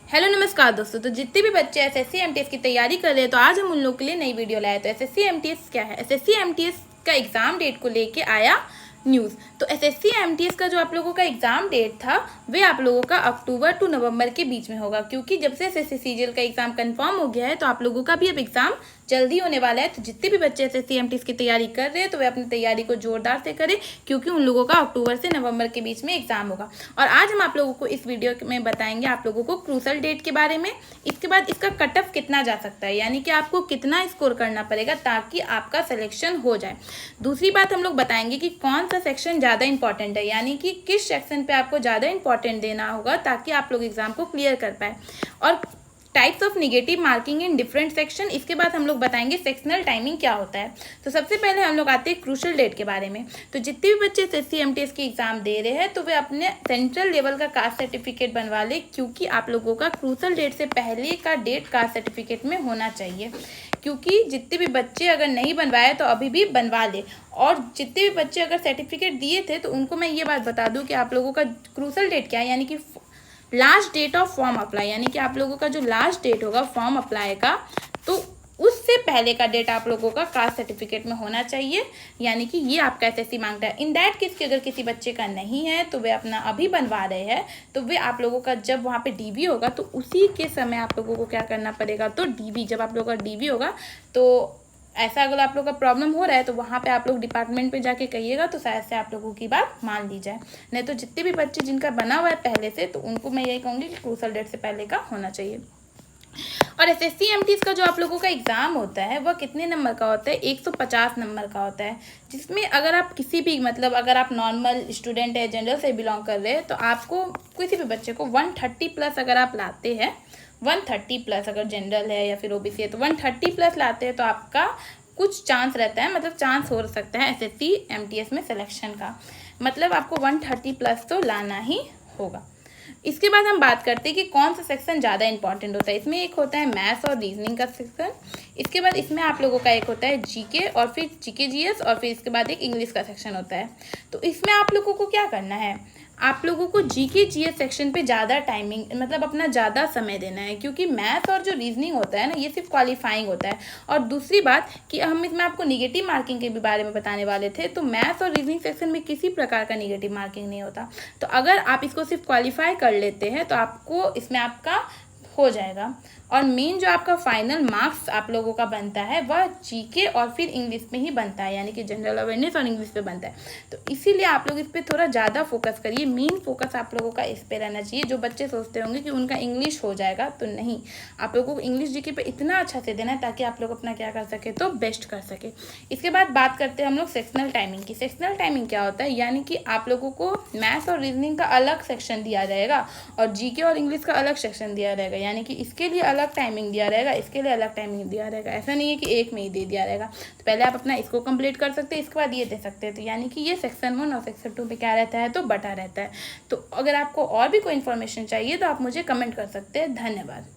Hello नमस्कार दोस्तों। तो जितने भी बच्चे एसएससी एमटीएस की तैयारी कर रहे हैं तो आज हम उन लोगों के लिए नई वीडियो लाए। तो एसएससी एमटीएस क्या है? एसएससी एमटीएस का एग्जाम डेट को लेके आया न्यूज़। तो एसएससी एमटीएस का जो आप लोगों का एग्जाम डेट था वे आप लोगों का अक्टूबर टू नवंबर के बीच में होगा, क्योंकि जब से एसएससी सीजीएल का एग्जाम कंफर्म हो गया है तो आप लोगों का भी अब एग्जाम जल्दी होने वाला है। तो जितने भी बच्चे एसएससी एमटीएस की तैयारी कर रहे हैं तो वे अपनी तैयारी को जोरदार से करें, क्योंकि उन लोगों का अक्टूबर से नवंबर के बीच में एग्जाम होगा। और आज हम आप लोगों को इस वीडियो में बताएंगे आप लोगों को क्रूशल डेट के बारे में, इसके बाद इसका कट ऑफ कितना जा सकता है, यानी कि आपको कितना स्कोर करना पड़ेगा ताकि आपका सिलेक्शन हो जाए। दूसरी बात हम लोग बताएंगे कि कौन सा सेक्शन ज़्यादा इंपॉर्टेंट है, यानी कि किस सेक्शन पे आपको ज़्यादा इंपॉर्टेंट देना होगा ताकि आप लोग एग्जाम को क्लियर कर पाए। और types of negative marking in different section, इसके बाद हम लोग बताएंगे सेक्शनल टाइमिंग क्या होता है। तो सबसे पहले हम लोग आते हैं क्रूशल डेट के बारे में। तो जितने भी बच्चे एसएससी एमटीएस की एग्जाम दे रहे हैं तो वे अपने सेंट्रल लेवल का कास्ट सर्टिफिकेट बनवा ले, क्योंकि आप लोगों का क्रूशल डेट से पहले का डेट कास्ट सर्टिफिकेट में होना चाहिए। क्योंकि जितने भी बच्चे अगर नहीं बनवाए तो अभी भी बनवा ले, और जितने भी बच्चे अगर सर्टिफिकेट दिए थे तो उनको मैं ये बात बता दूं कि आप लोगों का क्रूशल डेट क्या है, यानी कि last date of form apply, यानी कि आप लोगों का जो लास्ट डेट होगा फॉर्म अप्लाई का, तो उससे पहले का डेट आप लोगों का कास्ट सर्टिफिकेट में होना चाहिए। यानी कि ये आपका एसएससी मांगता है। इन दैट केस कि अगर किसी बच्चे का नहीं है तो वे अपना अभी बनवा रहे हैं, तो वे आप लोगों का जब वहाँ पे डीबी होगा तो उसी के समय आप लोगों को क्या करना पड़ेगा, तो डीबी जब आप लोगों का डीबी होगा तो ऐसा अगर आप लोग का प्रॉब्लम हो रहा है तो वहाँ पे आप लोग डिपार्टमेंट पे जाके कहिएगा तो शायद से आप लोगों की बात मान ली जाए। नहीं तो जितने भी बच्चे जिनका बना हुआ है पहले से, तो उनको मैं यही कहूँगी कि क्रूशल डेट से पहले का होना चाहिए। और एसएससी एमटीएस का जो आप लोगों का एग्ज़ाम होता है वह कितने नंबर का होता है? 150 नंबर का होता है, जिसमें अगर आप किसी भी अगर आप नॉर्मल स्टूडेंट है, जनरल से बिलोंग कर रहे हैं, तो आपको किसी भी बच्चे को 130 प्लस अगर आप लाते हैं, 130 प्लस अगर जनरल है या फिर ओबीसी है तो 130 प्लस लाते हैं तो आपका कुछ चांस रहता है, मतलब चांस हो सकता है एसएससी एमटीएस में सिलेक्शन का। मतलब आपको 130 प्लस तो लाना ही होगा। इसके बाद हम बात करते हैं कि कौन सा सेक्शन ज़्यादा इंपॉर्टेंट होता है। इसमें एक होता है मैथ्स और रीजनिंग का सेक्शन। इसके बाद इसमें आप लोगों का एक होता है जीके, और फिर जीके जीएस, और फिर इसके बाद एक इंग्लिश का सेक्शन होता है। तो इसमें आप लोगों को क्या करना है, आप लोगों को जीके जीएस सेक्शन पे ज़्यादा टाइमिंग, मतलब अपना ज़्यादा समय देना है, क्योंकि मैथ्स और जो रीजनिंग होता है ना ये सिर्फ क्वालिफाइंग होता है। और दूसरी बात कि हम इसमें आपको निगेटिव मार्किंग के भी बारे में बताने वाले थे, तो मैथ्स और रीजनिंग सेक्शन में किसी प्रकार का निगेटिव मार्किंग नहीं होता। तो अगर आप इसको सिर्फ क्वालिफाई कर लेते हैं तो आपको इसमें आपका हो जाएगा। और मेन जो आपका फाइनल मार्क्स आप लोगों का बनता है वह जीके और फिर इंग्लिश में ही बनता है, यानी कि जनरल अवेयरनेस और इंग्लिश पे बनता है। तो इसीलिए आप लोग इस पर थोड़ा ज़्यादा फोकस करिए। मेन फोकस आप लोगों का इस पे रहना चाहिए। जो बच्चे सोचते होंगे कि उनका इंग्लिश हो जाएगा, तो नहीं, आप लोगों को इंग्लिश जीके पे इतना अच्छा से देना है ताकि आप लोग अपना क्या कर सके, तो बेस्ट कर सके। इसके बाद बात करते हैं हम लोग सेक्शनल टाइमिंग की। सेक्शनल टाइमिंग क्या होता है, यानी कि आप लोगों को मैथ्स और रीजनिंग का अलग सेक्शन दिया जाएगा और जीके और इंग्लिश का अलग सेक्शन दिया जाएगा, यानी कि इसके लिए अलग टाइमिंग दिया रहेगा, इसके लिए अलग टाइमिंग दिया रहेगा। ऐसा नहीं है कि एक में ही दे दिया रहेगा। तो पहले आप अपना इसको कंप्लीट कर सकते हैं, इसके बाद ये दे सकते हैं। तो यानी कि ये सेक्शन 1 और सेक्शन 2 पे क्या रहता है, तो बटा रहता है। तो अगर आपको और भी कोई इन्फॉर्मेशन चाहिए तो आप मुझे कमेंट कर सकते हैं। धन्यवाद।